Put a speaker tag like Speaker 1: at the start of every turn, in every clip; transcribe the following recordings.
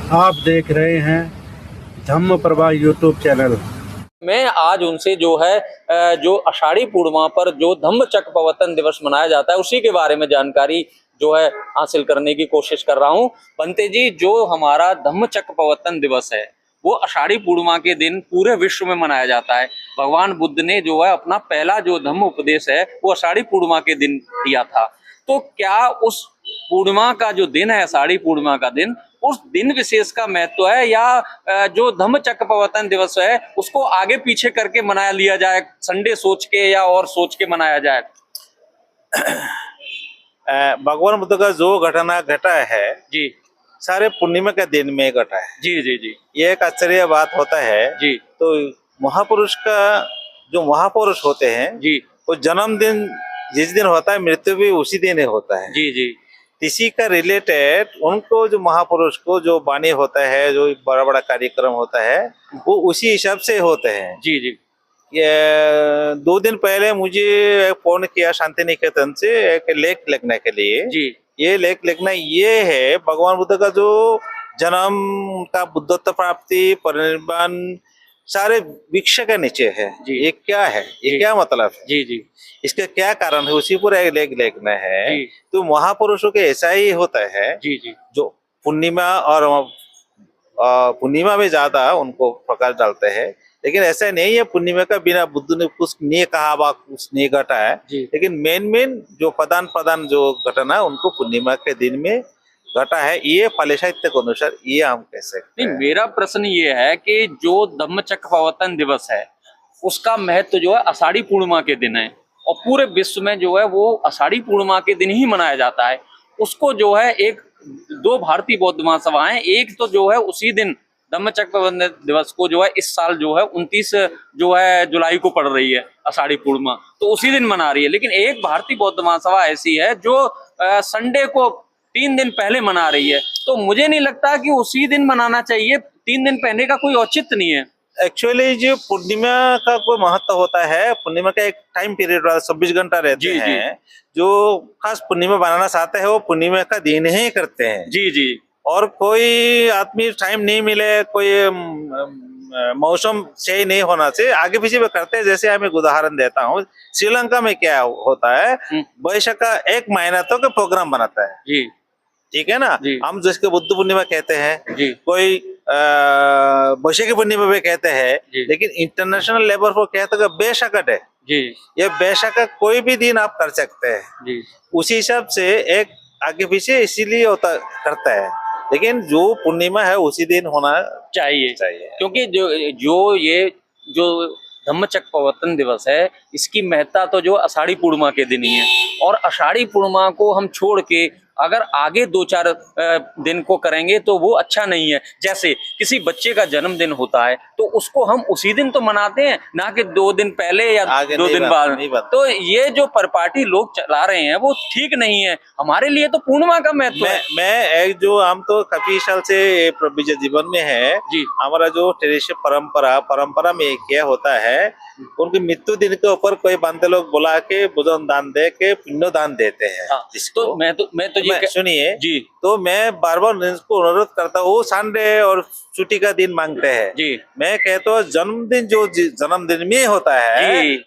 Speaker 1: आप देख रहे हैं धम्म प्रभा यूट्यूब चैनल।
Speaker 2: मैं आज उनसे जो है जो आषाढ़ी पूर्णिमा पर जो धम्मचक्र प्रवर्तन दिवस मनाया जाता है उसी के बारे में जानकारी जो है हासिल करने की कोशिश कर रहा हूं। बनते जी, जो हमारा धम्मचक्र प्रवर्तन दिवस है वो आषाढ़ी पूर्णिमा के दिन पूरे विश्व में मनाया जाता है। भगवान बुद्ध ने जो है अपना पहला जो धम्म उपदेश है वो आषाढ़ी पूर्णिमा के दिन दिया था। तो क्या उस पूर्णिमा का जो दिन है, आषाढ़ी पूर्णिमा का दिन, उस दिन विशेष का महत्व है या जो धम्मचक्र प्रवर्तन दिवस है उसको आगे पीछे करके मनाया लिया जाए, संडे सोच के या और सोच के मनाया जाए?
Speaker 3: भगवान बुद्ध का जो घटना घटा है
Speaker 2: जी
Speaker 3: सारे पूर्णिमा के दिन में घटा है।
Speaker 2: जी जी जी
Speaker 3: ये एक आश्चर्य बात होता है।
Speaker 2: जी
Speaker 3: तो महापुरुष का जो महापुरुष होते हैं
Speaker 2: जी
Speaker 3: वो जन्मदिन जिस दिन होता है मृत्यु भी उसी दिन ही होता है।
Speaker 2: जी जी
Speaker 3: इसी का रिलेटेड उनको जो महापुरुष को जो वाणी होता है, जो बड़ा बड़ा कार्यक्रम होता है वो उसी हिसाब से होते हैं।
Speaker 2: जी जी
Speaker 3: ये 2 दिन पहले मुझे फोन किया शांति निकेतन से एक लेख लिखने के लिए।
Speaker 2: जी
Speaker 3: ये लेख लिखना ये है भगवान बुद्ध का जो जन्म का बुद्धत्व प्राप्ति परिनिर्वाण सारे वृक्ष के नीचे है।
Speaker 2: जी।
Speaker 3: ये क्या है, ये
Speaker 2: जी।
Speaker 3: क्या मतलब है,
Speaker 2: जी जी
Speaker 3: इसका क्या कारण है, उसी पर एक लेख लिखना है।
Speaker 2: जी।
Speaker 3: तो महापुरुषों के ऐसा ही होता है।
Speaker 2: जी जी
Speaker 3: जो पूर्णिमा और पूर्णिमा में ज्यादा उनको प्रकाश डालते हैं, लेकिन ऐसा नहीं है पूर्णिमा का बिना बुद्ध ने कुछ नहीं कहा वा कुछ नहीं घटा है।
Speaker 2: जी।
Speaker 3: लेकिन मेन जो प्रधान जो घटना है उनको पूर्णिमा के दिन में घटा है। ये पाली साहित्य के अनुसार ये हम कह सकते
Speaker 2: नहीं,
Speaker 3: हैं।
Speaker 2: मेरा प्रश्न ये है कि जो धम्मचक्र प्रवर्तन दिवस है उसका महत्व जो है आषाढ़ी पूर्णिमा के दिन है और पूरे विश्व में जो है वो आषाढ़ी पूर्णिमा के दिन ही मनाया जाता है। उसको जो है एक 2 भारतीय बौद्ध महासभाएं, एक तो जो है उसी दिन धम्मचक्र प्रवर्तन दिवस को जो है इस साल जो है 29 जो है जुलाई को पड़ रही है आषाढ़ी पूर्णिमा, तो उसी दिन मना रही है। लेकिन एक भारतीय बौद्ध महासभा ऐसी है जो संडे को 3 दिन पहले मना रही है। तो मुझे नहीं लगता कि उसी दिन मनाना चाहिए, 3 दिन पहले का कोई औचित्य नहीं है।
Speaker 3: एक्चुअली जो पूर्णिमा का कोई महत्व होता है, पूर्णिमा का एक टाइम पीरियड 26 घंटा रहते
Speaker 2: जी, जी।
Speaker 3: हैं। जो खास पूर्णिमा बनाना चाहते हैं वो पूर्णिमा का दिन ही करते हैं।
Speaker 2: जी जी
Speaker 3: और कोई आदमी टाइम नहीं मिले, कोई मौसम सही नहीं होना चाहिए, आगे पीछे भी करते हैं। जैसे मैं उदाहरण देता हूँ, श्रीलंका में क्या होता है, वैशाख का 1 महीना तक तो प्रोग्राम बनाता है।
Speaker 2: जी
Speaker 3: ठीक है ना।
Speaker 2: जी।
Speaker 3: हम जिसके बुद्ध पूर्णिमा कहते हैं,
Speaker 2: जी।
Speaker 3: कोई वैशाखी पूर्णिमा भी कहते हैं,
Speaker 2: जी।
Speaker 3: लेकिन इंटरनेशनल लेबर को कहते हैं बेशकट है।
Speaker 2: जी
Speaker 3: ये बेशक कोई भी दिन आप कर सकते हैं।
Speaker 2: जी
Speaker 3: उसी हिसाब से एक आगे पीछे इसीलिए होता करता है, लेकिन जो पूर्णिमा है उसी दिन होना
Speaker 2: चाहिए
Speaker 3: चाहिए।
Speaker 2: क्योंकि जो धम्मचक्र प्रवर्तन दिवस है इसकी महत्ता तो जो आषाढ़ी पूर्णिमा के दिन ही है। और आषाढ़ी पूर्णिमा को हम छोड़ के अगर आगे 2-4 दिन को करेंगे तो वो अच्छा नहीं है। जैसे किसी बच्चे का जन्मदिन होता है तो उसको हम उसी दिन तो मनाते हैं, ना कि 2 दिन पहले या 2 दिन बाद। तो ये जो परिपाटी लोग चला रहे हैं वो ठीक नहीं है। हमारे लिए तो पूर्णिमा का महत्व है।
Speaker 3: मैं एक जो हम तो काफी साल से विजय जीवन में है
Speaker 2: जी।
Speaker 3: हमारा जो ट्रेडिशन परंपरा में क्या होता है, उनकी मृत्यु दिन के ऊपर कोई बांधे लोग बुला के भोजन दान दे के पुण्य दान देते हैं।
Speaker 2: हाँ, तो मैं तो ये
Speaker 3: सुनिए
Speaker 2: जी।
Speaker 3: तो मैं बार बार इसको अनुरोध करता हूँ, संडे और छुट्टी का दिन मांगते हैं
Speaker 2: जी।
Speaker 3: मैं कहता हूँ जन्मदिन जो जन्मदिन में होता है
Speaker 2: जी।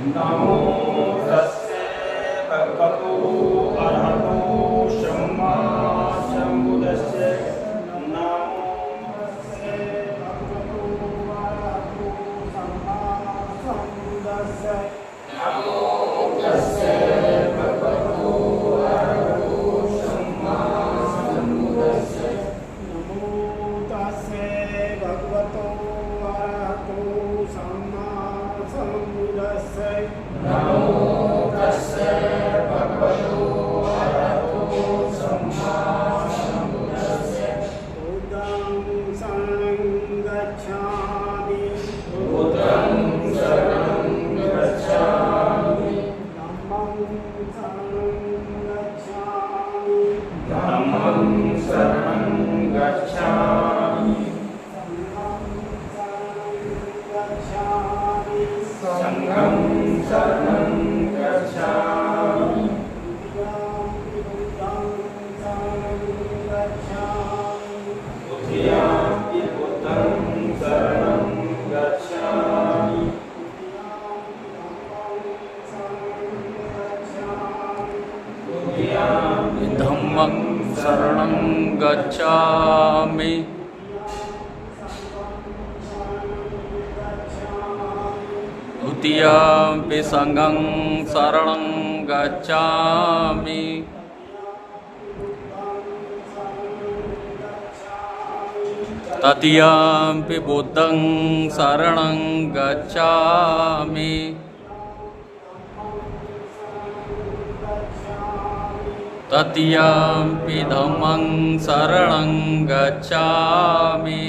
Speaker 4: नमो तस्से भगवतो अरहतो सम्मा सम्बुद्धस्से। नमो तस्से भगवतो अरहतो सम्मा सम्बुद्धस्से। नमो तस्से भगवतो अरहतो सम्मा सम्बुद्धस्से। नमो तस्से भगवतो अरहतो सम्मा सम्बुद्धस्से। गच्छामि संघं शरणं गच्छामि द्वितीयंपि बुद्धं शरणं गच्छामि
Speaker 2: धम्मं शरणं गच्छामि द्वितीयंपि संघं शरणं गच्छामि तृतीयंपि बुद्धं शरणं गच्छामि तृतीयंपि धम्मं शरणं गच्छामि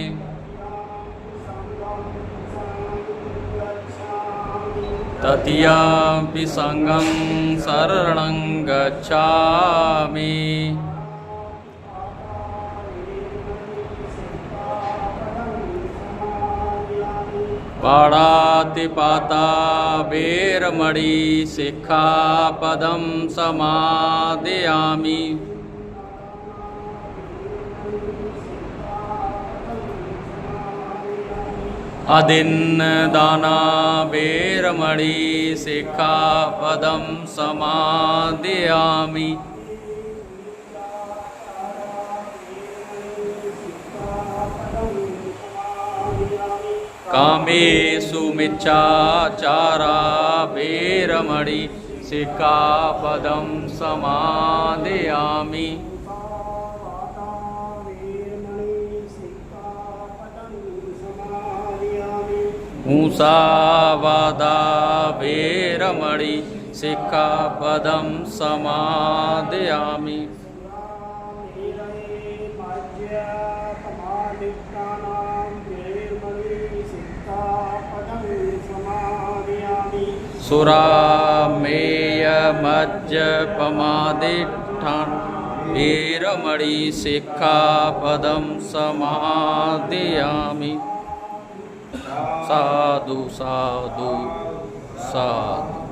Speaker 2: तृतीयंपि संघं शरणं गच्छामि पाणातिपाता वेरमणि सिक्खापदं समादयामि अदिन्नदाना वेरमणि सिक्खापदं समादयामि कामेषु मिच्छाचारा वेरमणि सिक्खापदं समादयामि मुसावादा वेरमणि सिक्खापदं समादयामि सुरामेयमज्जपमादिष्ठान् वेरमणि सिक्खापदं समादयामि साधु साधु साधु।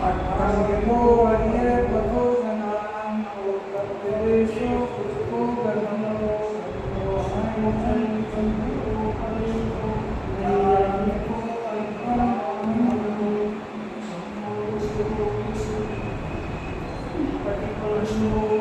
Speaker 4: अट्टांगिको हरिये पथो जनानां उत्तरदेशो पुष्पो गगनो Thank you.